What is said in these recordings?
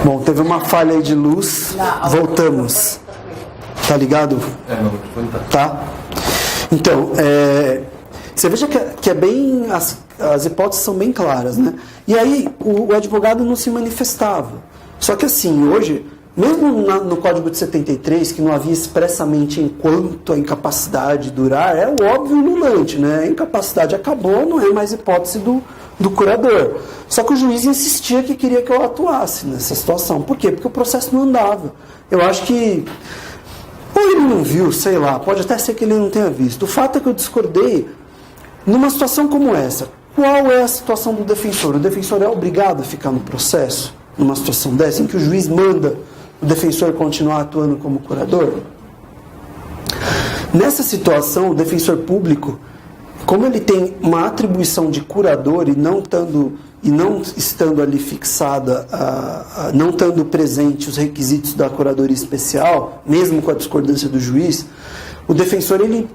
Bom, teve uma falha aí de luz. Voltamos. Tá ligado? Tá? Então, você veja que é bem... As hipóteses são bem claras, né? E aí, o advogado não se manifestava. Só que assim, hoje, mesmo no Código de 73, que não havia expressamente enquanto a incapacidade durar, é o óbvio ululante, né? A incapacidade acabou, não é mais hipótese do curador. Só que o juiz insistia que queria que eu atuasse nessa situação. Por quê? Porque o processo não andava. Eu acho que... Ou ele não viu, sei lá, pode até ser que ele não tenha visto. O fato é que eu discordei numa situação como essa. Qual é a situação do defensor? O defensor é obrigado a ficar no processo, numa situação dessa, em que o juiz manda o defensor continuar atuando como curador? Nessa situação, o defensor público, como ele tem uma atribuição de curador e não estando ali fixada, não estando presente os requisitos da curadoria especial, mesmo com a discordância do juiz, o defensor ele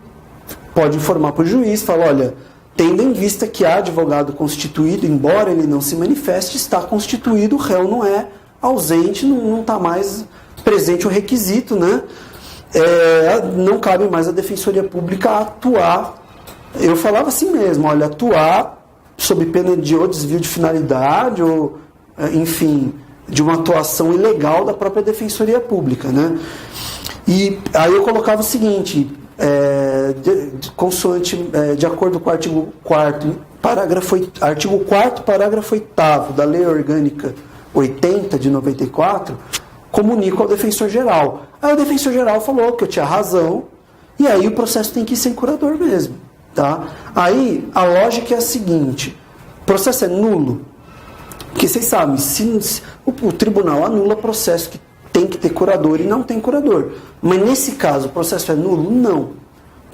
pode informar para o juiz, falar, olha, tendo em vista que há advogado constituído, embora ele não se manifeste, está constituído, o réu não é ausente, não está mais presente o requisito, né? Não cabe mais à Defensoria Pública atuar. Eu falava assim mesmo, olha, atuar sob pena de ou desvio de finalidade, ou, enfim, de uma atuação ilegal da própria Defensoria Pública, né? E aí eu colocava o seguinte, de acordo com o artigo 4º, artigo 4º, parágrafo 8º da Lei Orgânica 80 de 94, comunico ao defensor-geral. Aí o defensor-geral falou que eu tinha razão, e aí o processo tem que ir sem curador mesmo. Tá? Aí a lógica é a seguinte: o processo é nulo, porque vocês sabem, o tribunal anula processo que tem que ter curador e não tem curador. Mas nesse caso o processo é nulo? Não.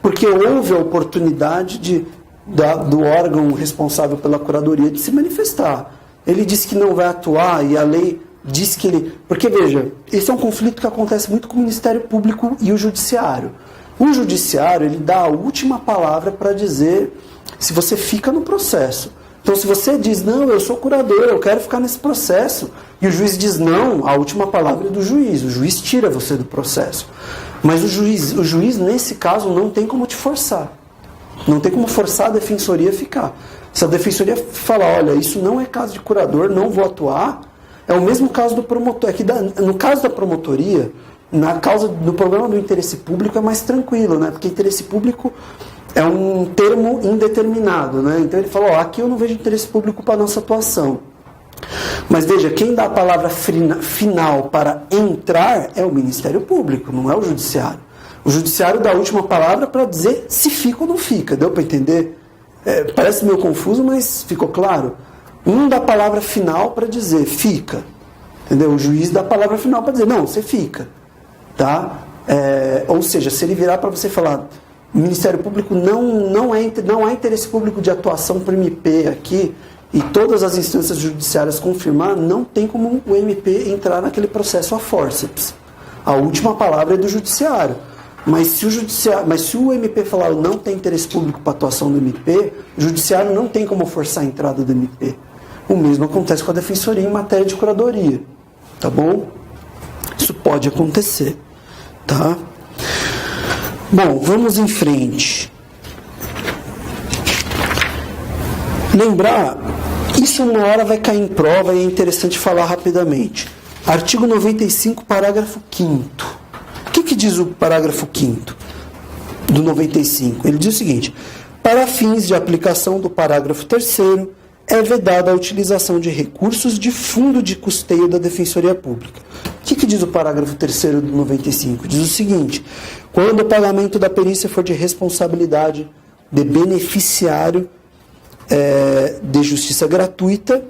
Porque houve a oportunidade do órgão responsável pela curadoria de se manifestar. Ele disse que não vai atuar e a lei diz que ele... Porque, veja, esse é um conflito que acontece muito com o Ministério Público e o Judiciário. O Judiciário, ele dá a última palavra para dizer se você fica no processo. Então, se você diz, não, eu sou curador, eu quero ficar nesse processo, e o juiz diz não, a última palavra é do juiz. O juiz tira você do processo. Mas o juiz, nesse caso, não tem como te forçar. Não tem como forçar a defensoria a ficar. Se a defensoria falar, olha, isso não é caso de curador, não vou atuar, é o mesmo caso do promotor. No caso da promotoria, na causa do problema do interesse público é mais tranquilo, né? Porque interesse público é um termo indeterminado, né? Então ele falou, aqui eu não vejo interesse público para a nossa atuação. Mas veja, quem dá a palavra final para entrar é o Ministério Público, não é o Judiciário. O Judiciário dá a última palavra para dizer se fica ou não fica, deu para entender? Parece meio confuso, mas ficou claro? Um dá a palavra final para dizer fica, entendeu? O juiz dá a palavra final para dizer não, você fica. Tá? Ou seja, se ele virar para você falar, o Ministério Público não há interesse público de atuação para o MP aqui, e todas as instâncias judiciárias confirmar, não tem como o MP entrar naquele processo a forceps. A última palavra é do Judiciário. Mas se o MP falar não tem interesse público para atuação do MP, o Judiciário não tem como forçar a entrada do MP. O mesmo acontece com a Defensoria em matéria de curadoria. Tá bom? Isso pode acontecer. Tá? Bom, vamos em frente. Lembrar, isso uma hora vai cair em prova e é interessante falar rapidamente. Artigo 95, parágrafo 5º. O que diz o parágrafo 5º do 95? Ele diz o seguinte: para fins de aplicação do parágrafo 3º, é vedada a utilização de recursos de fundo de custeio da Defensoria Pública. O que diz o parágrafo 3º do 95? Diz o seguinte: quando o pagamento da perícia for de responsabilidade de beneficiário de justiça gratuita,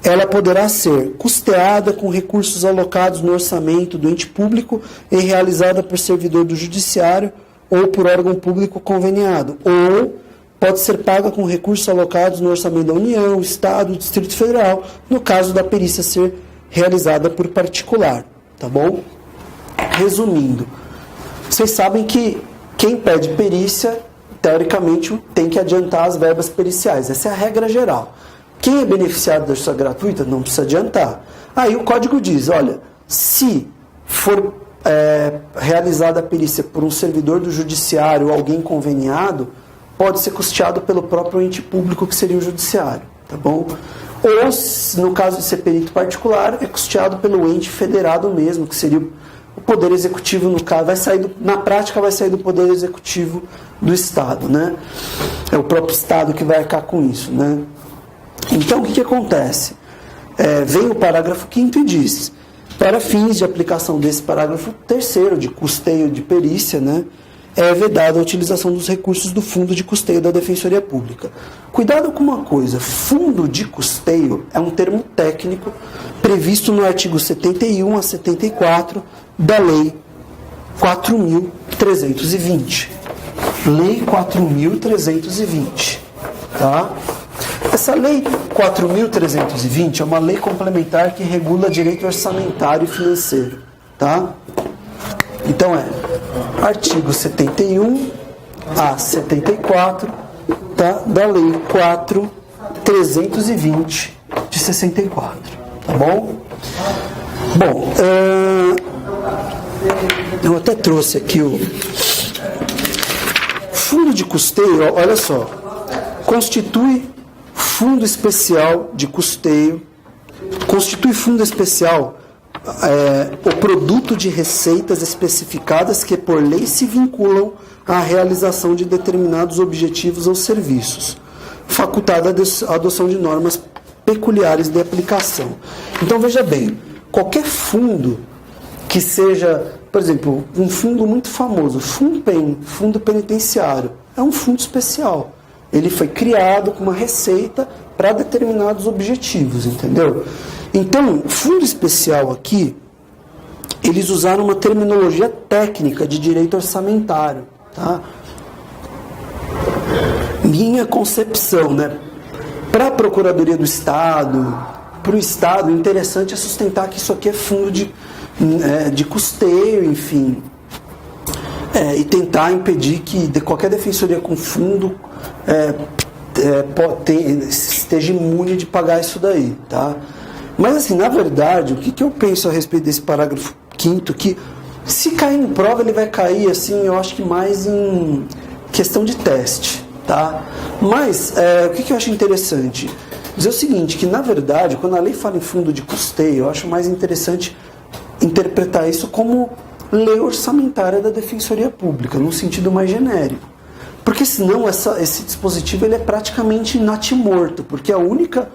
ela poderá ser custeada com recursos alocados no orçamento do ente público e realizada por servidor do judiciário ou por órgão público conveniado, ou pode ser paga com recursos alocados no orçamento da União, Estado, Distrito Federal, no caso da perícia ser realizada por particular. Tá bom? Resumindo, vocês sabem que quem pede perícia, teoricamente, tem que adiantar as verbas periciais. Essa é a regra geral. Quem é beneficiado da justiça gratuita não precisa adiantar. Aí o código diz, olha, se for realizada a perícia por um servidor do judiciário ou alguém conveniado, pode ser custeado pelo próprio ente público que seria o judiciário, tá bom? Ou, no caso de ser perito particular, é custeado pelo ente federado mesmo, que seria o Poder Executivo, no caso, na prática vai sair do Poder Executivo do Estado, né? É o próprio Estado que vai arcar com isso, né? Então, o que acontece? Vem o parágrafo 5º e diz, para fins de aplicação desse parágrafo 3º, de custeio de perícia, né, é vedada a utilização dos recursos do Fundo de Custeio da Defensoria Pública. Cuidado com uma coisa, fundo de custeio é um termo técnico previsto no artigo 71 a 74 da Lei 4.320. Lei 4.320, tá? Essa Lei 4.320 é uma lei complementar que regula direito orçamentário e financeiro, tá? Então artigo 71 a 74, tá? Da Lei 4.320 de 64, tá bom? Bom, eu até trouxe aqui o fundo de custeio, olha só, constitui fundo especial de custeio, constitui fundo especial o produto de receitas especificadas que por lei se vinculam à realização de determinados objetivos ou serviços, facultada a adoção de normas peculiares de aplicação. Então veja bem, qualquer fundo que seja, por exemplo, um fundo muito famoso, FUNPEN, Fundo Penitenciário, é um fundo especial. Ele foi criado com uma receita para determinados objetivos, entendeu? Então, fundo especial aqui, eles usaram uma terminologia técnica de direito orçamentário, tá? Minha concepção, né? Para a Procuradoria do Estado, para o Estado, o interessante é sustentar que isso aqui é fundo de custeio, enfim. E tentar impedir que qualquer defensoria com fundo esteja imune de pagar isso daí, tá? Mas assim, na verdade, o que eu penso a respeito desse parágrafo 5º, que se cair em prova, ele vai cair, assim, eu acho que mais em questão de teste, tá? Mas, o que eu acho interessante? Dizer o seguinte, que na verdade, quando a lei fala em fundo de custeio, eu acho mais interessante interpretar isso como lei orçamentária da Defensoria Pública, num sentido mais genérico. Porque senão esse dispositivo ele é praticamente natimorto, porque a única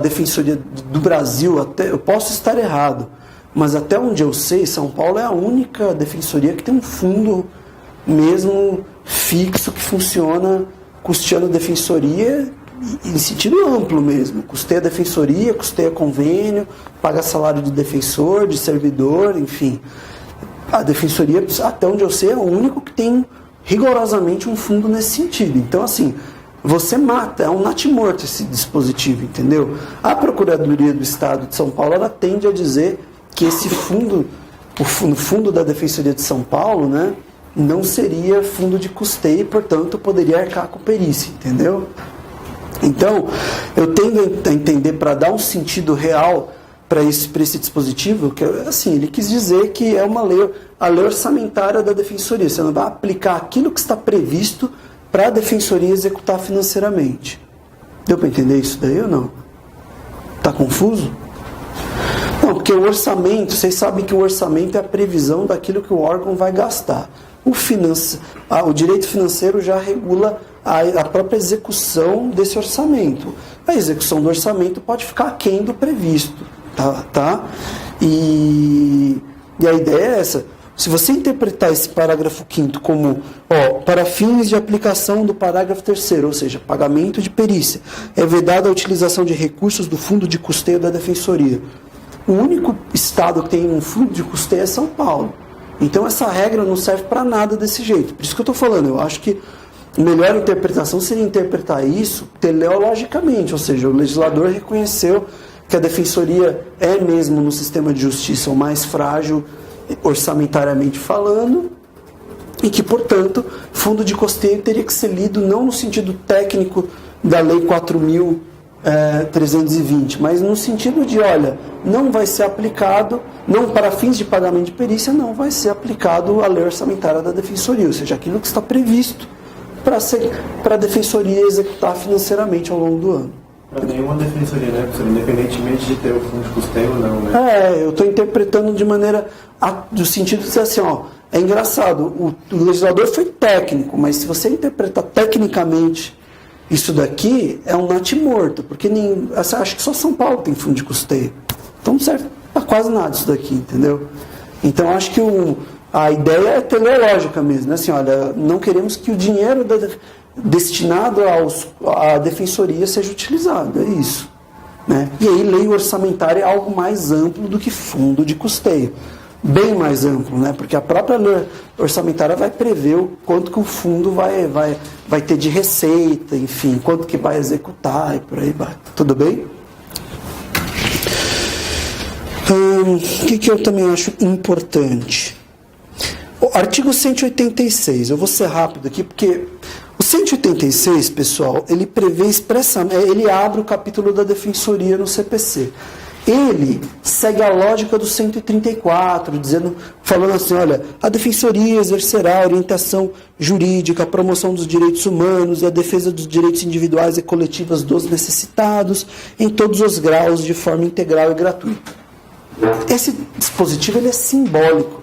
defensoria do Brasil, eu posso estar errado, mas até onde eu sei, São Paulo é a única defensoria que tem um fundo mesmo fixo que funciona custeando a defensoria em sentido amplo mesmo. Custeia a defensoria, custeia convênio, paga salário de defensor, de servidor, enfim. A defensoria, até onde eu sei, é o único que tem rigorosamente um fundo nesse sentido. Então, assim, você mata, é um natimorto esse dispositivo, entendeu? A Procuradoria do Estado de São Paulo, ela tende a dizer que esse fundo, o fundo da Defensoria de São Paulo, né, não seria fundo de custeio e, portanto, poderia arcar com perícia, entendeu? Então, eu tendo a entender, para dar um sentido real para esse dispositivo, que assim, ele quis dizer que é a lei orçamentária da Defensoria. Você não vai aplicar aquilo que está previsto para a Defensoria executar financeiramente. Deu para entender isso daí ou não? Está confuso? Não, porque o orçamento, vocês sabem que o orçamento é a previsão daquilo que o órgão vai gastar. O direito financeiro já regula a própria execução desse orçamento. A execução do orçamento pode ficar aquém do previsto, tá? E a ideia é essa. Se você interpretar esse parágrafo 5º como, para fins de aplicação do parágrafo 3º, ou seja, pagamento de perícia, é vedada a utilização de recursos do fundo de custeio da Defensoria. O único estado que tem um fundo de custeio é São Paulo. Então essa regra não serve para nada desse jeito. Por isso que eu estou falando, eu acho que a melhor interpretação seria interpretar isso teleologicamente, ou seja, o legislador reconheceu que a Defensoria é mesmo no sistema de justiça o mais frágil orçamentariamente falando, e que, portanto, fundo de custeio teria que ser lido não no sentido técnico da Lei 4.320, mas no sentido de, olha, não vai ser aplicado, não para fins de pagamento de perícia, não vai ser aplicado a lei orçamentária da Defensoria, ou seja, aquilo que está previsto para a Defensoria executar financeiramente ao longo do ano. Para nenhuma defensoria, né, professor? Independentemente de ter o fundo de custeio ou não, né? Eu estou interpretando de maneira, do sentido de dizer assim, ó, é engraçado, o legislador foi técnico, mas se você interpretar tecnicamente isso daqui, é um natimorto, porque acho que só São Paulo tem fundo de custeio. Então não serve para quase nada isso daqui, entendeu? Então acho que a ideia é teleológica mesmo, né? Assim, olha, não queremos que o dinheiro destinado à defensoria seja utilizado, é isso, né? E aí lei orçamentária é algo mais amplo do que fundo de custeio, bem mais amplo, né? Porque a própria lei orçamentária vai prever o quanto que o fundo vai ter de receita, enfim, quanto que vai executar e por aí vai. Tudo bem? O que eu também acho importante? O artigo 186, eu vou ser rápido aqui, porque o 186, pessoal, ele prevê expressamente, ele abre o capítulo da Defensoria no CPC. Ele segue a lógica do 134, falando assim, olha, a Defensoria exercerá a orientação jurídica, a promoção dos direitos humanos e a defesa dos direitos individuais e coletivos dos necessitados em todos os graus de forma integral e gratuita. Esse dispositivo ele é simbólico,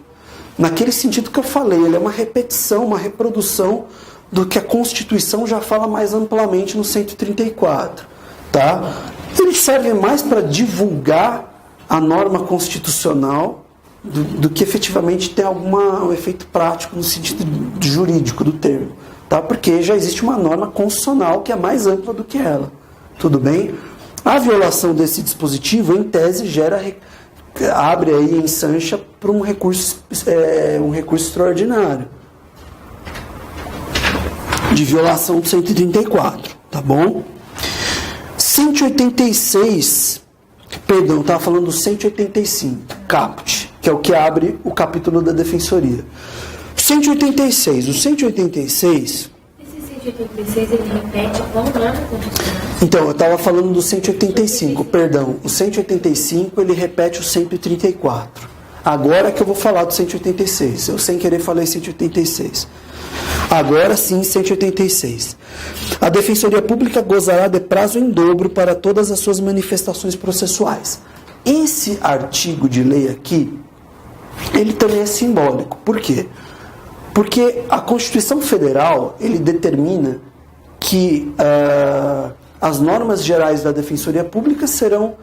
naquele sentido que eu falei, ele é uma repetição, uma reprodução do que a Constituição já fala mais amplamente no 134. Tá? Ele serve mais para divulgar a norma constitucional do que efetivamente ter um efeito prático no sentido jurídico do termo. Tá? Porque já existe uma norma constitucional que é mais ampla do que ela. Tudo bem? A violação desse dispositivo, em tese, abre aí ensancha para um recurso extraordinário de violação do 134, tá bom? 186, perdão, estava falando do 185, caput, que é o que abre o capítulo da Defensoria. O 186, Esse 186 ele repete qual norma constitucional? Então, eu estava falando do 185, perdão. O 185 ele repete o 134. Agora que eu vou falar do 186. Eu sem querer falei 186. Agora sim, 186. A Defensoria Pública gozará de prazo em dobro para todas as suas manifestações processuais. Esse artigo de lei aqui, ele também é simbólico. Por quê? Porque a Constituição Federal, ele determina que as normas gerais da Defensoria Pública serão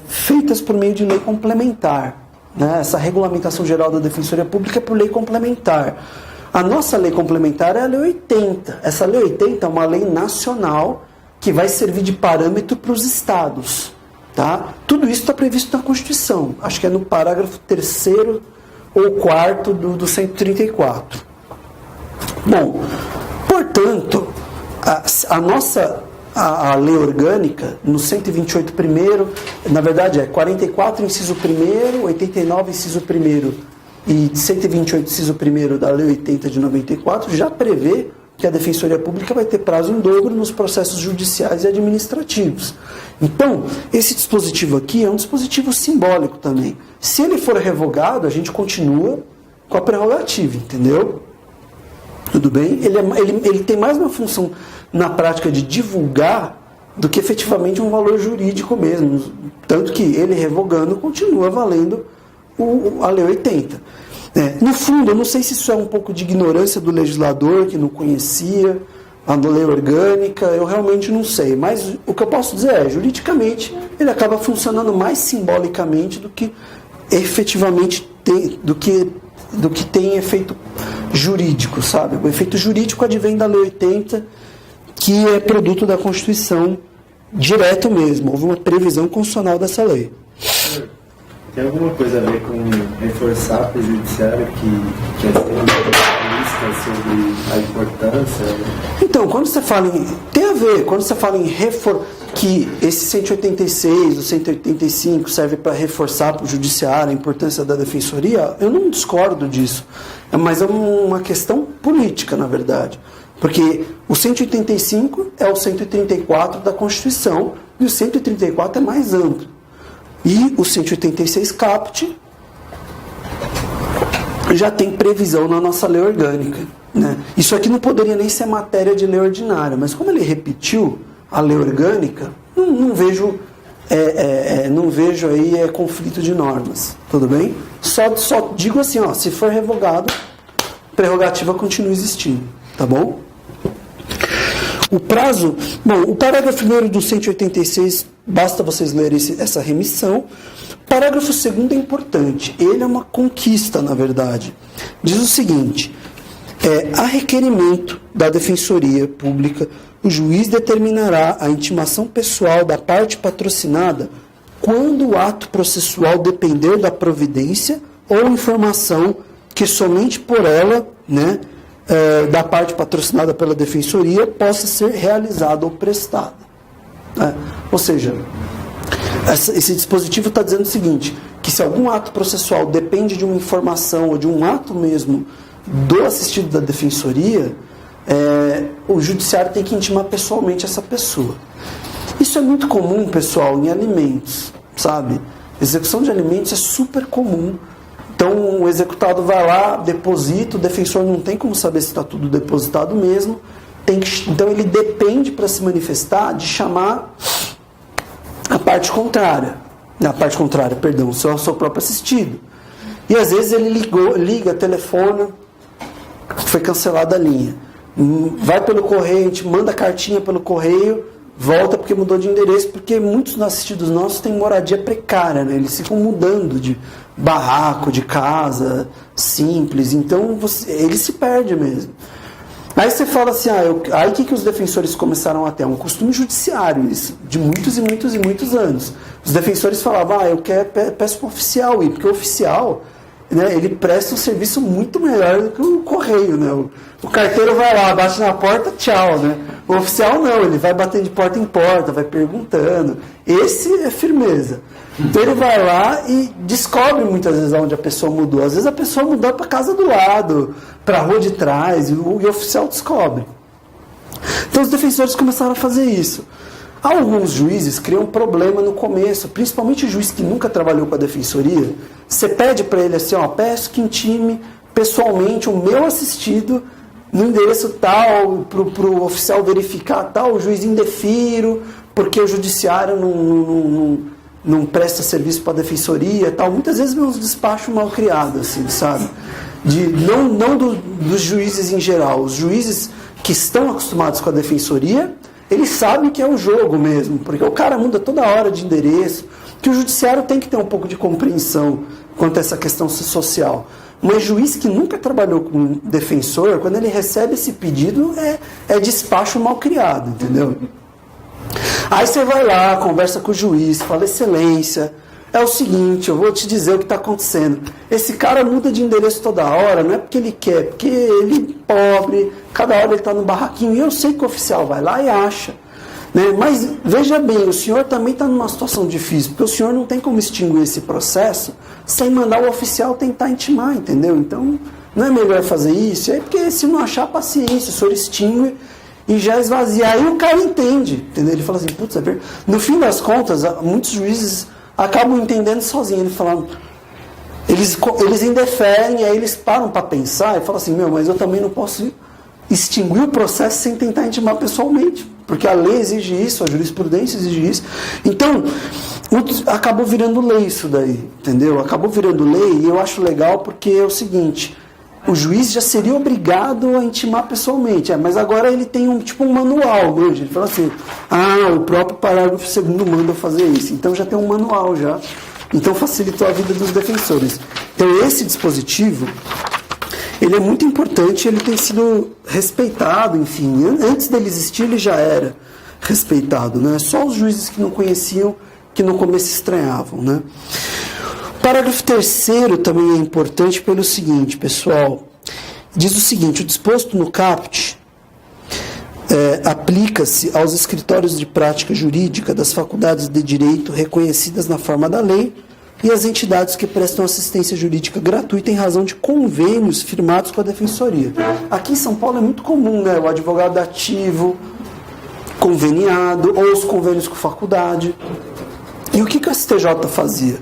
feitas por meio de lei complementar. Né? Essa regulamentação geral da Defensoria Pública é por lei complementar. A nossa lei complementar é a Lei 80. Essa Lei 80 é uma lei nacional que vai servir de parâmetro para os estados. Tá? Tudo isso está previsto na Constituição. Acho que é no parágrafo 3º ou 4º do 134. Bom, portanto, a lei orgânica, no 128 primeiro, na verdade é 44, inciso 1º, 89, inciso 1º e 128, inciso 1º da Lei 80 de 94, já prevê que a Defensoria Pública vai ter prazo em dobro nos processos judiciais e administrativos. Então, esse dispositivo aqui é um dispositivo simbólico também. Se ele for revogado, a gente continua com a prerrogativa, entendeu? Tudo bem? Ele tem mais uma função na prática de divulgar do que efetivamente um valor jurídico mesmo. Tanto que ele revogando continua valendo a Lei 80. No fundo, eu não sei se isso é um pouco de ignorância do legislador que não conhecia a lei orgânica, eu realmente não sei. Mas o que eu posso dizer é, juridicamente, ele acaba funcionando mais simbolicamente do que efetivamente tem, do que tem efeito jurídico, sabe? O efeito jurídico advém da Lei 80, que é produto da Constituição direto mesmo. Houve uma previsão constitucional dessa lei. Tem alguma coisa a ver com reforçar para o judiciário que as polícia especificamente sobre a importância? Então, quando você fala em... Tem a ver, quando você fala em que esse 186, o 185 serve para reforçar para o judiciário a importância da defensoria, eu não discordo disso. Mas é uma questão política, na verdade. Porque o 185 é o 134 da Constituição e o 134 é mais amplo. E o 186 caput já tem previsão na nossa lei orgânica, né? Isso aqui não poderia nem ser matéria de lei ordinária, mas como ele repetiu a lei orgânica, não vejo aí conflito de normas, tudo bem? Só digo assim, ó, se for revogado, prerrogativa continua existindo, tá bom? O prazo, o parágrafo 1º do 186, basta vocês lerem essa remissão. O parágrafo 2º é importante, ele é uma conquista, na verdade. Diz o seguinte: a requerimento da Defensoria Pública, o juiz determinará a intimação pessoal da parte patrocinada quando o ato processual depender da providência ou informação que somente por ela, né, da parte patrocinada pela Defensoria, possa ser realizada ou prestada. Ou seja, esse dispositivo está dizendo o seguinte, que se algum ato processual depende de uma informação ou de um ato mesmo do assistido da Defensoria, o judiciário tem que intimar pessoalmente essa pessoa. Isso é muito comum, pessoal, em alimentos, sabe? Execução de alimentos é super comum. Então, o executado vai lá, deposita, o defensor não tem como saber se está tudo depositado mesmo. Então, ele depende, para se manifestar, de chamar a parte contrária. O seu próprio assistido. E, às vezes, ele liga, telefona, foi cancelada a linha. Vai pelo correio, a gente manda cartinha pelo correio, volta porque mudou de endereço, porque muitos assistidos nossos têm moradia precária, né? Eles ficam mudando de barraco, de casa, simples, então ele se perde mesmo. Aí você fala assim, aí o que os defensores começaram a ter? É um costume judiciário isso, de muitos e muitos e muitos anos. Os defensores falavam, eu peço para o oficial ir, porque o oficial, né, ele presta um serviço muito melhor do que o correio, né? O carteiro vai lá, bate na porta, tchau, né? O oficial não, ele vai batendo de porta em porta, vai perguntando. Esse é firmeza. Então ele vai lá e descobre muitas vezes onde a pessoa mudou. Às vezes a pessoa mudou para a casa do lado, para a rua de trás, e o oficial descobre. Então os defensores começaram a fazer isso. Alguns juízes criam um problema no começo, principalmente o juiz que nunca trabalhou com a defensoria. Você pede para ele assim, peço que intime pessoalmente o meu assistido no endereço tal, para o oficial verificar tal, o juiz indefiro, porque o judiciário não presta serviço para a defensoria tal. Muitas vezes vem uns despachos mal criados, assim, sabe? Não dos juízes em geral. Os juízes que estão acostumados com a defensoria, eles sabem que é o jogo mesmo, porque o cara muda toda hora de endereço, que o judiciário tem que ter um pouco de compreensão quanto a essa questão social. Mas juiz que nunca trabalhou com defensor, quando ele recebe esse pedido, é despacho mal criado, entendeu? Aí você vai lá, conversa com o juiz, fala, excelência, é o seguinte, eu vou te dizer o que está acontecendo. Esse cara muda de endereço toda hora, não é porque ele quer, porque ele é pobre, cada hora ele está no barraquinho, e eu sei que o oficial vai lá e acha. Né? Mas veja bem, o senhor também está numa situação difícil, porque o senhor não tem como extinguir esse processo sem mandar o oficial tentar intimar, entendeu? Então, não é melhor fazer isso? É porque se não achar paciência, o senhor extingue e já esvazia. Aí o cara entende, entendeu? Ele fala assim, putz, é verdade. No fim das contas, muitos juízes acabam entendendo sozinhos. Ele fala, eles indeferem, aí eles param para pensar e falam assim, mas eu também não posso extinguir o processo sem tentar intimar pessoalmente, porque a lei exige isso, a jurisprudência exige isso. Então, acabou virando lei isso daí, entendeu? Acabou virando lei, e eu acho legal porque é o seguinte, o juiz já seria obrigado a intimar pessoalmente, mas agora ele tem um manual, né? Ele fala assim, o próprio parágrafo 2º manda fazer isso, então já tem um manual já, então facilitou a vida dos defensores. Então esse dispositivo, ele é muito importante, ele tem sido respeitado, enfim, antes dele existir ele já era respeitado, né? Só os juízes que não conheciam, que no começo estranhavam, né? O parágrafo 3º também é importante pelo seguinte, pessoal, diz o seguinte: o disposto no caput aplica-se aos escritórios de prática jurídica das faculdades de direito reconhecidas na forma da lei e às entidades que prestam assistência jurídica gratuita em razão de convênios firmados com a Defensoria. Aqui em São Paulo é muito comum, né? O advogado ativo, conveniado, ou os convênios com faculdade. E o que o STJ fazia?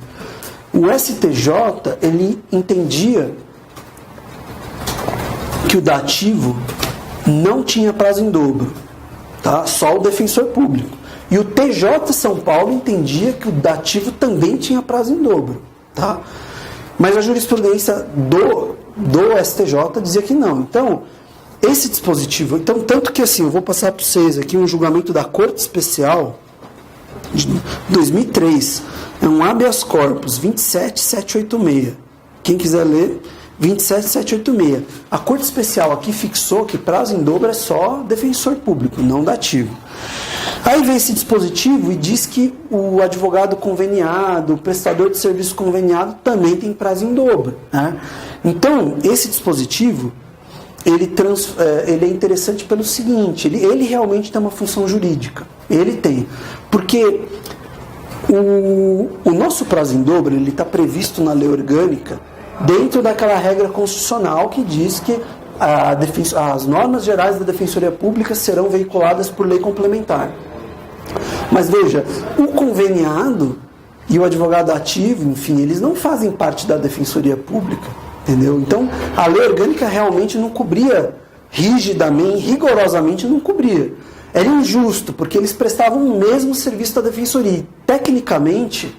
O STJ, ele entendia que o dativo não tinha prazo em dobro, tá? Só o defensor público. E o TJ São Paulo entendia que o dativo também tinha prazo em dobro, tá? Mas a jurisprudência do STJ dizia que não. Então, esse dispositivo... Então, tanto que assim, eu vou passar para vocês aqui um julgamento da Corte Especial de 2003. É um habeas corpus 27786. Quem quiser ler, 27786. A Corte Especial aqui fixou que prazo em dobro é só defensor público, não dativo. Aí vem esse dispositivo e diz que o advogado conveniado, o prestador de serviço conveniado também tem prazo em dobro, né? Então, esse dispositivo, ele é interessante pelo seguinte: ele realmente tem uma função jurídica. Ele tem. Porque o nosso prazo em dobro, ele está previsto na lei orgânica dentro daquela regra constitucional que diz que as normas gerais da Defensoria Pública serão veiculadas por lei complementar. Mas veja, o conveniado e o advogado ativo, enfim, eles não fazem parte da Defensoria Pública, entendeu? Então, a lei orgânica realmente não cobria rigorosamente não cobria. Era injusto, porque eles prestavam o mesmo serviço da Defensoria. E, tecnicamente,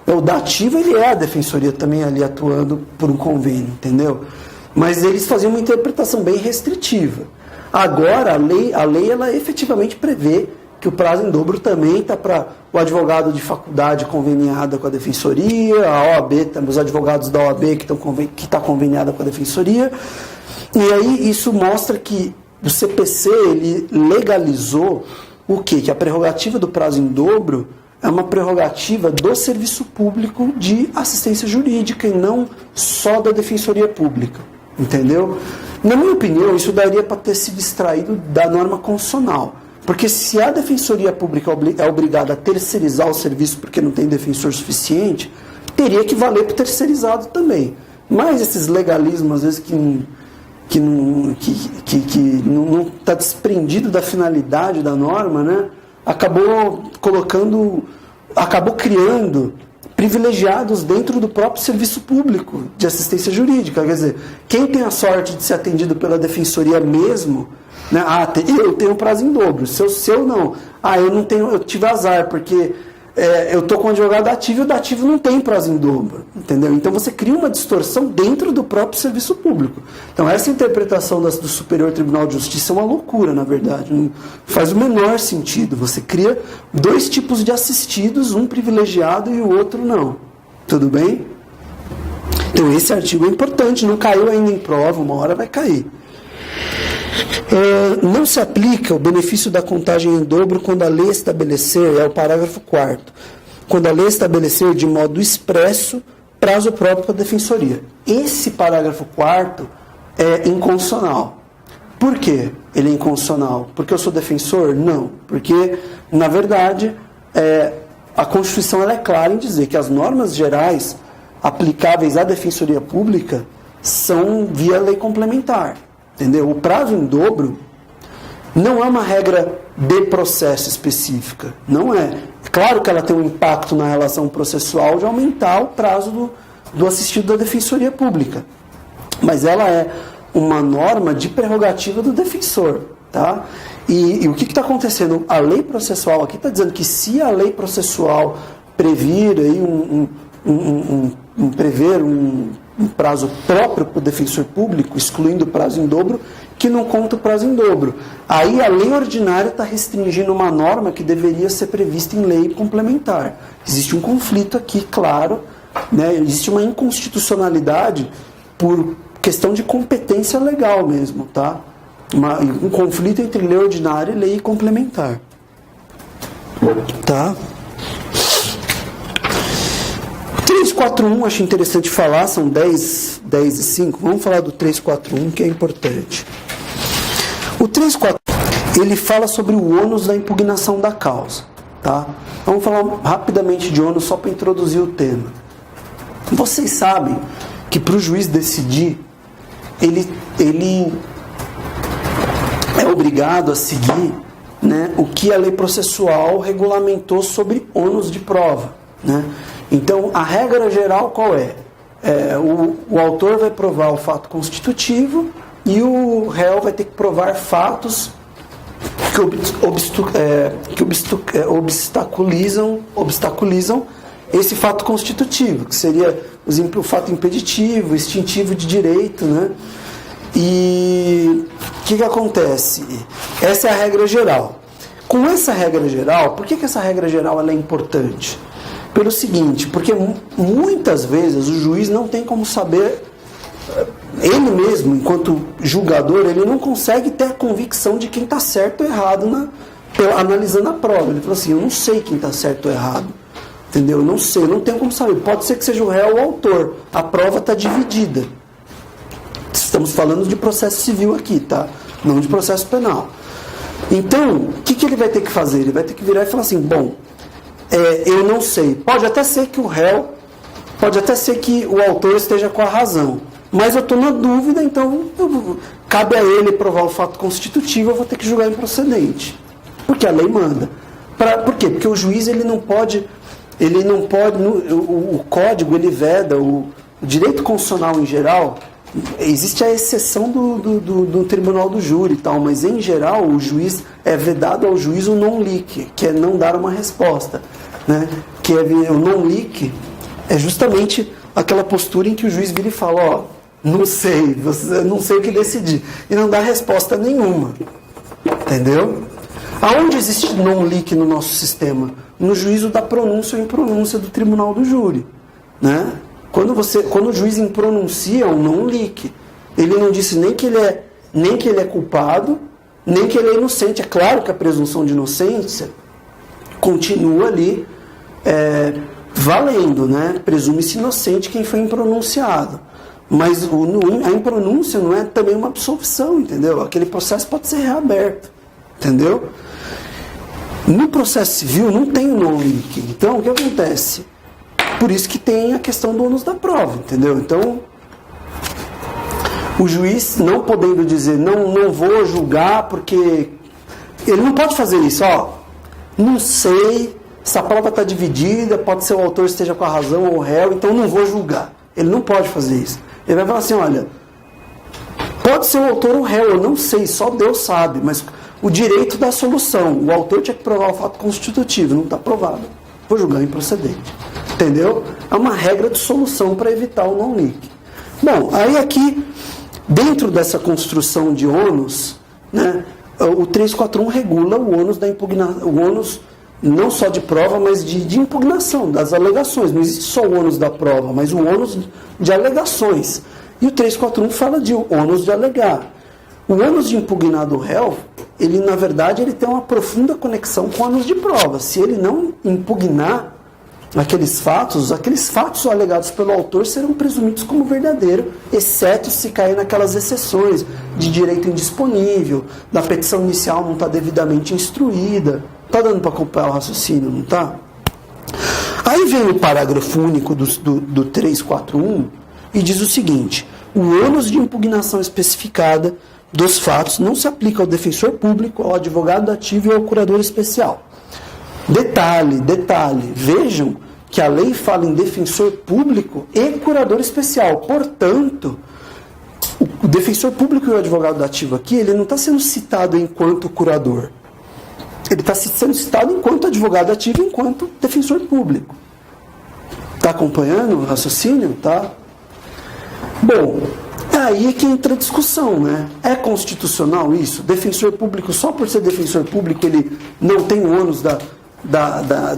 o dativo, ele é a Defensoria também ali atuando por um convênio, entendeu? Mas eles faziam uma interpretação bem restritiva. Agora, a lei ela efetivamente prevê que o prazo em dobro também está para o advogado de faculdade conveniada com a Defensoria, a OAB, os advogados da OAB que está conveniada com a Defensoria. E aí isso mostra que o CPC ele legalizou o quê? Que a prerrogativa do prazo em dobro é uma prerrogativa do serviço público de assistência jurídica e não só da Defensoria Pública. Entendeu? Na minha opinião, isso daria para ter sido extraído da norma constitucional. Porque se a Defensoria Pública é obrigada a terceirizar o serviço porque não tem defensor suficiente, teria que valer para o terceirizado também. Mas esses legalismos, às vezes, que não está desprendido da finalidade da norma, né? Acabou criando privilegiados dentro do próprio serviço público de assistência jurídica. Quer dizer, quem tem a sorte de ser atendido pela Defensoria mesmo, né? Eu tenho prazo em dobro, se eu não. Eu não tenho, eu tive azar, porque eu estou com um advogado ativo e o dativo não tem prazo em dobro, entendeu? Então você cria uma distorção dentro do próprio serviço público. Então essa interpretação do Superior Tribunal de Justiça é uma loucura, na verdade. Não faz o menor sentido. Você cria dois tipos de assistidos, um privilegiado e o outro não. Tudo bem? Então esse artigo é importante, não caiu ainda em prova, uma hora vai cair. Não se aplica o benefício da contagem em dobro quando a lei estabelecer, é o parágrafo 4º, quando a lei estabelecer de modo expresso prazo próprio para a Defensoria. Esse parágrafo 4º é inconstitucional. Por quê? Ele é inconstitucional? Porque eu sou defensor? Não. Porque, na verdade, a Constituição ela é clara em dizer que as normas gerais aplicáveis à Defensoria Pública são via lei complementar. Entendeu? O prazo em dobro não é uma regra de processo específica. Não é. É claro que ela tem um impacto na relação processual de aumentar o prazo do assistido da Defensoria Pública. Mas ela é uma norma de prerrogativa do defensor. Tá? E o que está acontecendo? A lei processual aqui está dizendo que se a lei processual previr aí prever um prazo próprio para o defensor público, excluindo o prazo em dobro, que não conta o prazo em dobro. Aí a lei ordinária está restringindo uma norma que deveria ser prevista em lei complementar. Existe um conflito aqui, claro, né? Existe uma inconstitucionalidade por questão de competência legal mesmo, tá? Um conflito entre lei ordinária e lei complementar. Tá? 341, acho interessante falar, são 10 e 5. Vamos falar do 341, que é importante. O 341, ele fala sobre o ônus da impugnação da causa. Tá? Vamos falar rapidamente de ônus, só para introduzir o tema. Vocês sabem que para o juiz decidir, ele é obrigado a seguir, né, o que a lei processual regulamentou sobre ônus de prova. Né? Então, a regra geral qual é? O autor vai provar o fato constitutivo e o réu vai ter que provar fatos que obstaculizam esse fato constitutivo, que seria o fato impeditivo, extintivo de direito, né? E o que acontece? Essa é a regra geral. Com essa regra geral, por que essa regra geral ela é importante? Pelo seguinte, porque muitas vezes o juiz não tem como saber, ele mesmo, enquanto julgador, ele não consegue ter a convicção de quem está certo ou errado analisando a prova. Ele fala assim, eu não sei quem está certo ou errado. Entendeu? Eu não sei, eu não tenho como saber. Pode ser que seja o réu ou o autor. A prova está dividida. Estamos falando de processo civil aqui, tá? Não de processo penal. Então, o que ele vai ter que fazer? Ele vai ter que virar e falar assim, bom, eu não sei. Pode até ser que o réu, pode até ser que o autor esteja com a razão. Mas eu estou na dúvida, então cabe a ele provar o fato constitutivo, eu vou ter que julgar improcedente. Porque a lei manda. Por quê? Porque o juiz ele não pode, o código ele veda, o direito constitucional em geral, existe a exceção do tribunal do júri e tal, mas em geral o juiz é vedado ao juiz o non-lic, que é não dar uma resposta. Né? Que é o non-lic é justamente aquela postura em que o juiz vira e fala, ó, não sei o que decidir, e não dá resposta nenhuma. Entendeu? Aonde existe non-lic no nosso sistema? No juízo da pronúncia ou impronúncia do tribunal do júri. Né? Quando o juiz impronuncia um non-lic, ele não disse nem que ele é culpado, nem que ele é inocente. É claro que a presunção de inocência continua ali valendo, né? Presume-se inocente quem foi impronunciado. Mas a impronúncia não é também uma absolvição, entendeu? Aquele processo pode ser reaberto, entendeu? No processo civil não tem o non-lic. Então, o que acontece? Por isso que tem a questão do ônus da prova, entendeu? Então, o juiz não podendo dizer, não vou julgar, porque ele não pode fazer isso, ó, não sei, essa prova está dividida, pode ser o autor esteja com a razão ou o réu, então não vou julgar. Ele não pode fazer isso. Ele vai falar assim, olha, pode ser o autor ou o réu, eu não sei, só Deus sabe, mas o direito da solução, o autor tinha que provar o fato constitutivo, não está provado, vou julgar improcedente. Entendeu? É uma regra de solução para evitar o non-lic. Bom, aí aqui, dentro dessa construção de ônus, né, o 341 regula o ônus da impugnação, o ônus não só de prova, mas de impugnação, das alegações. Não existe só o ônus da prova, mas o ônus de alegações. E o 341 fala de ônus de alegar. O ônus de impugnar do réu, ele, na verdade, ele tem uma profunda conexão com o ônus de prova. Se ele não impugnar aqueles fatos alegados pelo autor serão presumidos como verdadeiro, exceto se cair naquelas exceções de direito indisponível, da petição inicial não está devidamente instruída. Está dando para acompanhar o raciocínio, não está? Aí vem o parágrafo único do 341 e diz o seguinte: o ônus de impugnação especificada dos fatos não se aplica ao defensor público, ao advogado ativo e ao curador especial. Detalhe, vejam que a lei fala em defensor público e curador especial. Portanto, o defensor público e o advogado ativo aqui, ele não está sendo citado enquanto curador. Ele está sendo citado enquanto advogado ativo e enquanto defensor público. Está acompanhando o raciocínio? Tá? Bom, é aí que entra a discussão, né? É constitucional isso? Defensor público, só por ser defensor público, ele não tem o ônus da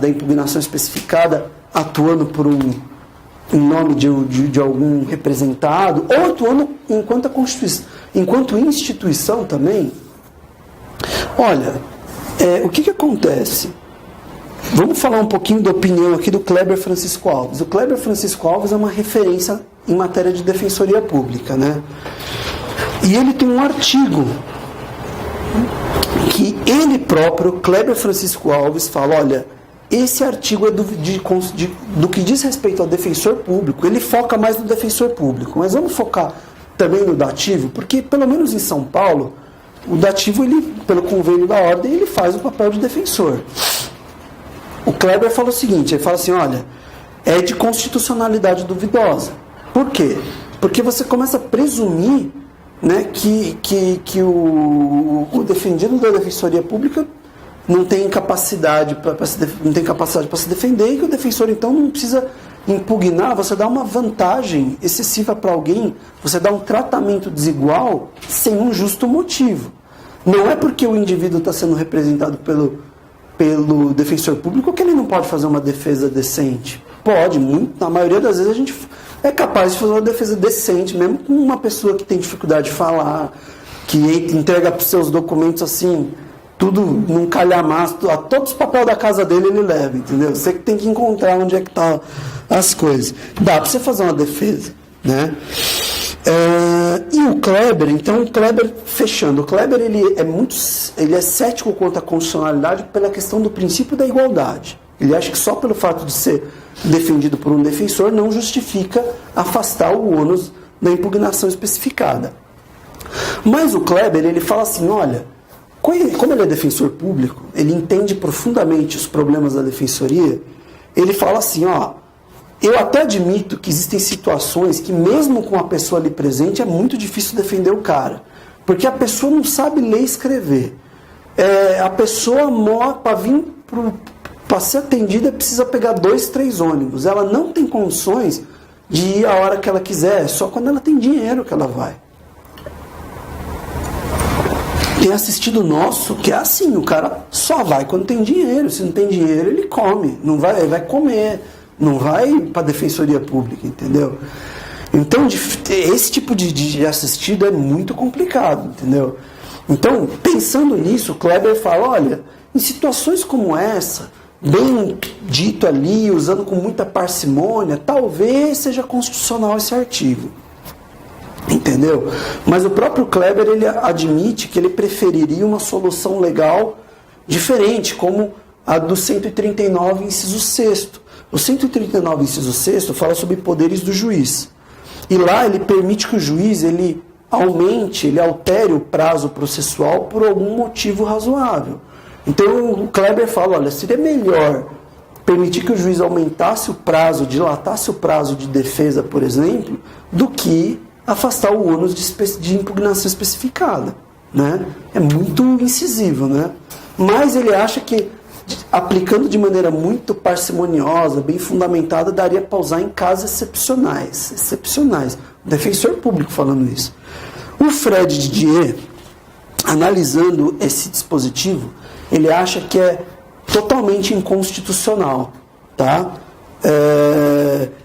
impugnação especificada, atuando por em nome de algum representado, ou atuando enquanto instituição também? Olha, o que acontece? Vamos falar um pouquinho da opinião aqui do Kleber Francisco Alves. O Kleber Francisco Alves é uma referência em matéria de defensoria pública, né? E ele tem um artigo que ele próprio, Kleber Francisco Alves, fala, olha, esse artigo é do que diz respeito ao defensor público, ele foca mais no defensor público, mas vamos focar também no dativo, porque pelo menos em São Paulo, o dativo, ele, pelo convênio da ordem, ele faz o papel de defensor. O Kleber fala o seguinte, ele fala assim, olha, é de constitucionalidade duvidosa. Por quê? Porque você começa a presumir, né, que o defendido da defensoria pública não tem capacidade para se defender, e que o defensor então não precisa impugnar. Você dá uma vantagem excessiva para alguém, você dá um tratamento desigual sem um justo motivo. Não é porque o indivíduo está sendo representado pelo defensor público que ele não pode fazer uma defesa decente. Pode, na maioria das vezes a gente é capaz de fazer uma defesa decente, mesmo com uma pessoa que tem dificuldade de falar, que entrega para os seus documentos assim, tudo num calhamaço, todos os papéis da casa dele ele leva, entendeu? Você que tem que encontrar onde é que estão as coisas. Dá para você fazer uma defesa, né? E o Kleber, então, fechando, o Kleber ele é cético quanto à constitucionalidade pela questão do princípio da igualdade. Ele acha que só pelo fato de ser defendido por um defensor não justifica afastar o ônus da impugnação especificada. Mas o Kleber, ele fala assim, olha, como ele é defensor público, ele entende profundamente os problemas da defensoria, ele fala assim, ó, eu até admito que existem situações que mesmo com a pessoa ali presente é muito difícil defender o cara, porque a pessoa não sabe ler e escrever. A pessoa para ser atendida precisa pegar 2, 3 ônibus. Ela não tem condições de ir a hora que ela quiser, só quando ela tem dinheiro que ela vai. Tem assistido nosso que é assim, o cara só vai quando tem dinheiro. Se não tem dinheiro, ele come. Não vai, ele vai comer. Não vai para a defensoria pública, entendeu? Então, esse tipo de assistido é muito complicado, entendeu? Então, pensando nisso, o Kleber fala, olha, em situações como essa, bem dito ali, usando com muita parcimônia, talvez seja constitucional esse artigo. Entendeu? Mas o próprio Kleber, ele admite que ele preferiria uma solução legal diferente, como a do 139, inciso 6º. O 139, inciso 6º, fala sobre poderes do juiz. E lá ele permite que o juiz ele altere o prazo processual por algum motivo razoável. Então o Kleber fala, olha, seria melhor permitir que o juiz aumentasse o prazo, dilatasse o prazo de defesa, por exemplo, do que afastar o ônus de impugnação especificada, né? É muito incisivo, né? Mas ele acha que, aplicando de maneira muito parcimoniosa, bem fundamentada, daria para usar em casos excepcionais. Excepcionais. O defensor público falando isso. O Fred Didier, analisando esse dispositivo, ele acha que é totalmente inconstitucional, tá?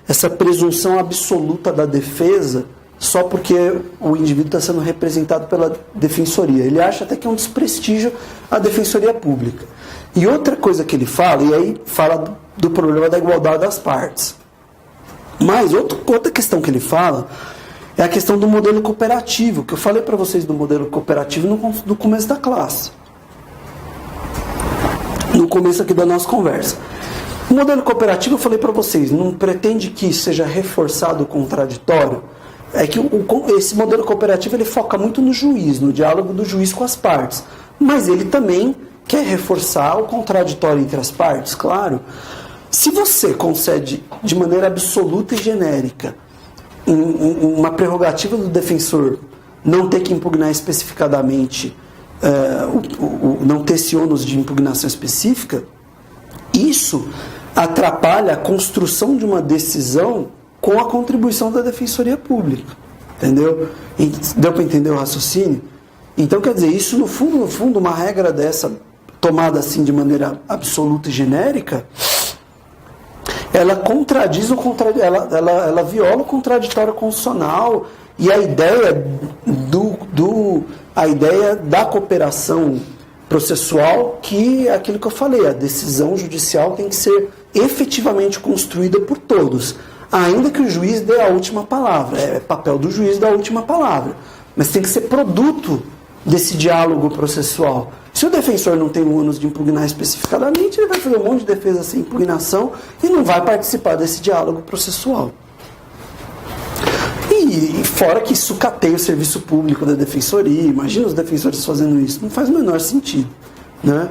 Essa presunção absoluta da defesa só porque o indivíduo está sendo representado pela defensoria. Ele acha até que é um desprestígio à defensoria pública. E outra coisa que ele fala, e aí fala do problema da igualdade das partes. Mas outra questão que ele fala é a questão do modelo cooperativo, que eu falei para vocês do modelo cooperativo no começo da classe. No começo aqui da nossa conversa. O modelo cooperativo, eu falei para vocês, não pretende que seja reforçado o contraditório. É que esse modelo cooperativo ele foca muito no juiz, no diálogo do juiz com as partes. Mas ele também quer reforçar o contraditório entre as partes, claro. Se você concede de maneira absoluta e genérica uma prerrogativa do defensor não ter que impugnar especificadamente, não ter esse ônus de impugnação específica, isso atrapalha a construção de uma decisão com a contribuição da defensoria pública. Entendeu? Deu para entender o raciocínio? Então, quer dizer, isso no fundo, uma regra dessa, tomada assim de maneira absoluta e genérica, ela contradiz ela viola o contraditório constitucional e a ideia da cooperação processual, que é aquilo que eu falei, a decisão judicial tem que ser efetivamente construída por todos, ainda que o juiz dê a última palavra, é papel do juiz dar a última palavra, mas tem que ser produto desse diálogo processual. Se o defensor não tem o ônus de impugnar especificadamente, ele vai fazer um monte de defesa sem impugnação e não vai participar desse diálogo processual. E fora que sucateia o serviço público da defensoria, imagina os defensores fazendo isso, não faz o menor sentido, né?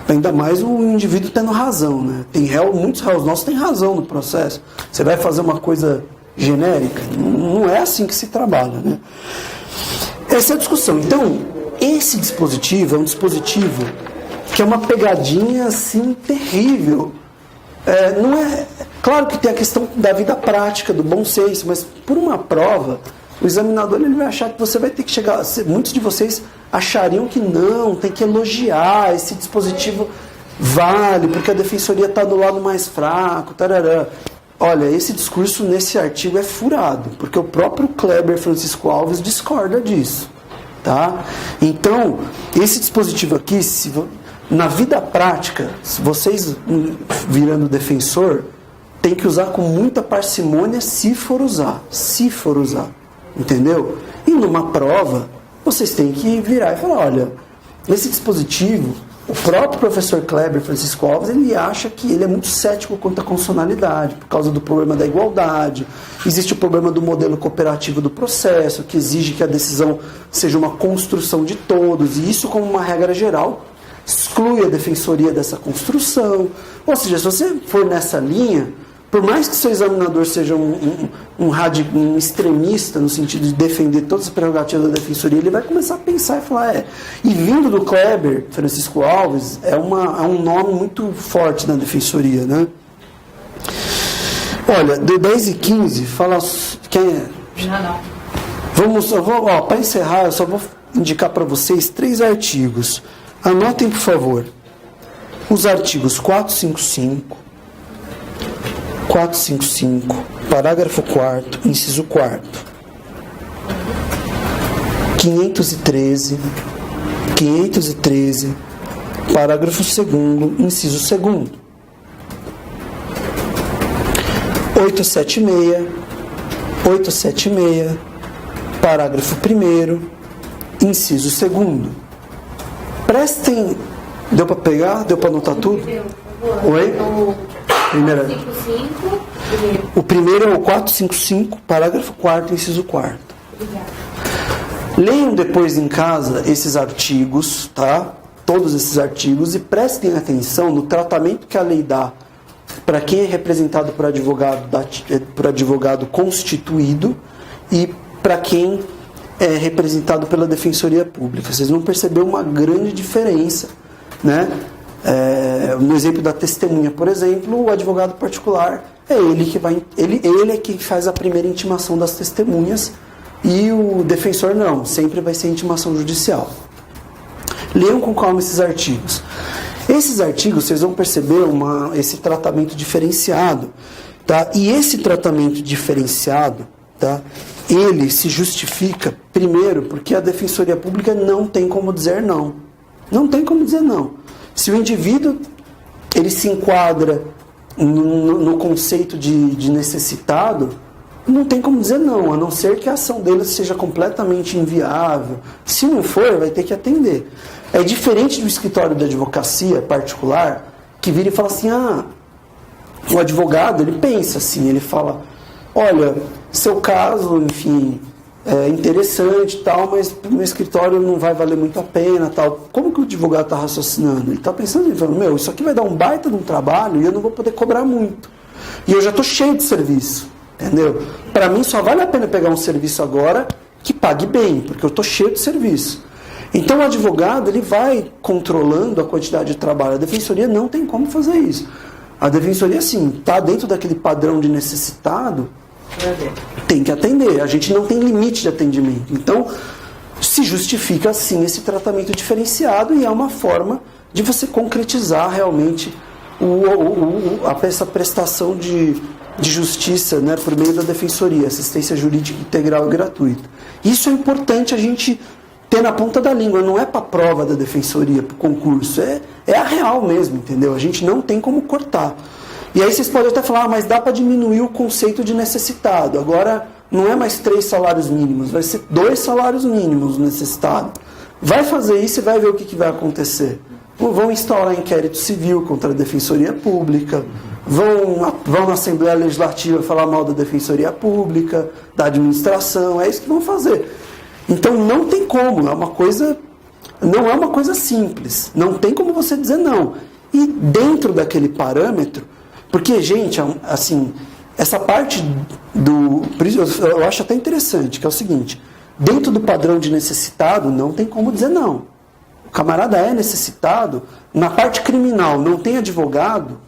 Ainda mais o indivíduo tendo razão, né? Muitos réus nossos têm razão no processo. Você vai fazer uma coisa genérica? Não é assim que se trabalha, né? Essa é a discussão. Então, esse dispositivo é um dispositivo que é uma pegadinha assim terrível. Não é, claro que tem a questão da vida prática, do bom senso, mas por uma prova, o examinador ele vai achar que você vai ter que chegar. Muitos de vocês achariam que não, tem que elogiar, esse dispositivo vale, porque a defensoria está do lado mais fraco, tarará. Olha, esse discurso nesse artigo é furado, porque o próprio Kleber Francisco Alves discorda disso. Tá? Então, esse dispositivo aqui, na vida prática, se vocês virando defensor, tem que usar com muita parcimônia se for usar. Se for usar. Entendeu? E numa prova, vocês têm que virar e falar, olha, esse dispositivo, o próprio professor Kleber Francisco Alves, ele acha que ele é muito cético quanto à constitucionalidade, por causa do problema da igualdade. Existe o problema do modelo cooperativo do processo, que exige que a decisão seja uma construção de todos, e isso, como uma regra geral, exclui a defensoria dessa construção. Ou seja, se você for nessa linha, por mais que seu examinador seja um extremista no sentido de defender todas as prerrogativas da defensoria, ele vai começar a pensar e falar, E vindo do Kleber Francisco Alves, é um nome muito forte na defensoria, né? Olha, de 10 e 15, fala... Quem é? Não. Vamos, para encerrar, eu só vou indicar para vocês 3 artigos. Anotem, por favor. Os artigos 455, parágrafo 4º, inciso 4º, 513, parágrafo 2º, inciso 2º, 876, parágrafo 1º, inciso 2º. Prestem... Deu para pegar? Deu para anotar tudo? Oi? Primeira. O primeiro é o 455, parágrafo 4º, inciso 4º. Leiam depois em casa esses artigos, tá? Todos esses artigos, e prestem atenção no tratamento que a lei dá para quem é representado por advogado constituído e para quem é representado pela Defensoria Pública. Vocês vão perceber uma grande diferença, né? No exemplo da testemunha, por exemplo, o advogado particular é ele é quem faz a primeira intimação das testemunhas, e o defensor não, sempre vai ser intimação judicial. Leiam com calma esses artigos. Esses artigos, vocês vão perceber esse tratamento diferenciado, tá? E esse tratamento diferenciado, tá? Ele se justifica, primeiro, porque a Defensoria Pública não tem como dizer não. Não tem como dizer não. Se o indivíduo ele se enquadra no conceito de necessitado, não tem como dizer não, a não ser que a ação dele seja completamente inviável. Se não for, vai ter que atender. É diferente do escritório de advocacia particular, que vira e fala assim, o advogado, ele pensa assim, ele fala, olha, seu caso, enfim, é interessante e tal, mas no escritório não vai valer muito a pena tal. Como que o advogado está raciocinando? Ele está pensando, ele fala, isso aqui vai dar um baita de um trabalho e eu não vou poder cobrar muito. E eu já estou cheio de serviço, entendeu? Para mim só vale a pena pegar um serviço agora que pague bem, porque eu estou cheio de serviço. Então o advogado, ele vai controlando a quantidade de trabalho. A defensoria não tem como fazer isso. A defensoria, sim, está dentro daquele padrão de necessitado, tem que atender. A gente não tem limite de atendimento. Então, se justifica, sim, esse tratamento diferenciado, e é uma forma de você concretizar realmente essa prestação de justiça, né, por meio da defensoria, assistência jurídica integral e gratuita. Isso é importante a gente ter na ponta da língua, não é para prova da defensoria, para o concurso, é a real mesmo, entendeu? A gente não tem como cortar. E aí vocês podem até falar, mas dá para diminuir o conceito de necessitado. Agora não é mais 3 salários mínimos, vai ser 2 salários mínimos necessitado. Vai fazer isso e vai ver o que vai acontecer. Vão instaurar inquérito civil contra a Defensoria Pública, vão na Assembleia Legislativa falar mal da Defensoria Pública, da administração, é isso que vão fazer. Então não tem como, não é uma coisa simples, não tem como você dizer não. E dentro daquele parâmetro, porque, gente, assim, essa parte eu acho até interessante, que é o seguinte, dentro do padrão de necessitado, não tem como dizer não. O camarada é necessitado, na parte criminal não tem advogado,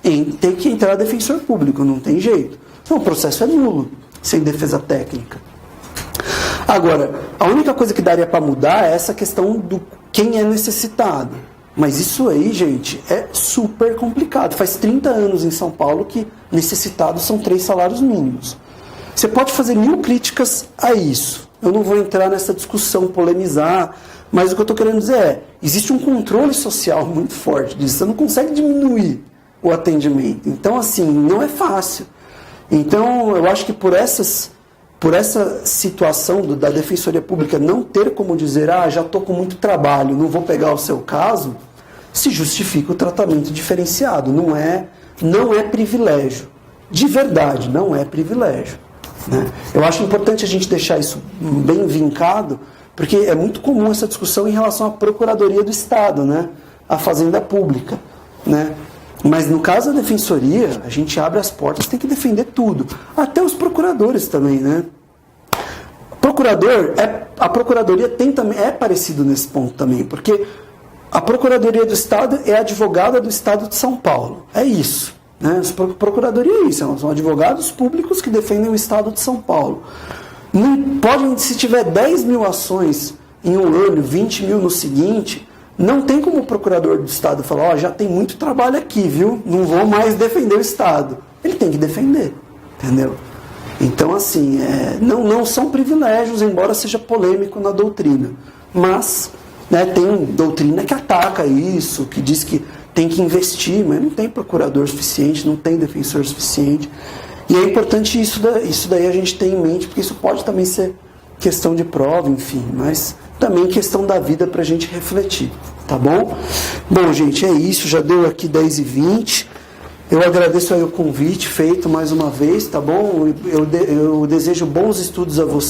tem que entrar defensor público, não tem jeito. Então o processo é nulo, sem defesa técnica. Agora, a única coisa que daria para mudar é essa questão do quem é necessitado. Mas isso aí, gente, é super complicado. Faz 30 anos em São Paulo que necessitados são 3 salários mínimos. Você pode fazer 1000 críticas a isso. Eu não vou entrar nessa discussão, polemizar, mas o que eu estou querendo dizer é, existe um controle social muito forte disso. Você não consegue diminuir o atendimento. Então, assim, não é fácil. Então, eu acho que por essa situação da Defensoria Pública não ter como dizer, já estou com muito trabalho, não vou pegar o seu caso, se justifica o tratamento diferenciado. Não é privilégio. De verdade, não é privilégio. Né? Eu acho importante a gente deixar isso bem vincado, porque é muito comum essa discussão em relação à Procuradoria do Estado, né? À Fazenda Pública. Né? Mas no caso da Defensoria, a gente abre as portas, tem que defender tudo. Até os procuradores também, né? A Procuradoria é parecido nesse ponto também, porque a Procuradoria do Estado é a advogada do Estado de São Paulo. É isso. Né? A Procuradoria é isso, são advogados públicos que defendem o Estado de São Paulo. Se tiver 10 mil ações em um ano, 20 mil no seguinte... Não tem como o procurador do Estado falar, já tem muito trabalho aqui, viu? Não vou mais defender o Estado. Ele tem que defender, entendeu? Então, assim, não são privilégios, embora seja polêmico na doutrina. Mas, né, tem doutrina que ataca isso, que diz que tem que investir, mas não tem procurador suficiente, não tem defensor suficiente. E é importante isso daí a gente ter em mente, porque isso pode também ser questão de prova, enfim, mas também questão da vida para a gente refletir, tá bom? Bom, gente, é isso, já deu aqui 10h20, eu agradeço aí o convite feito mais uma vez, tá bom? Eu desejo bons estudos a vocês.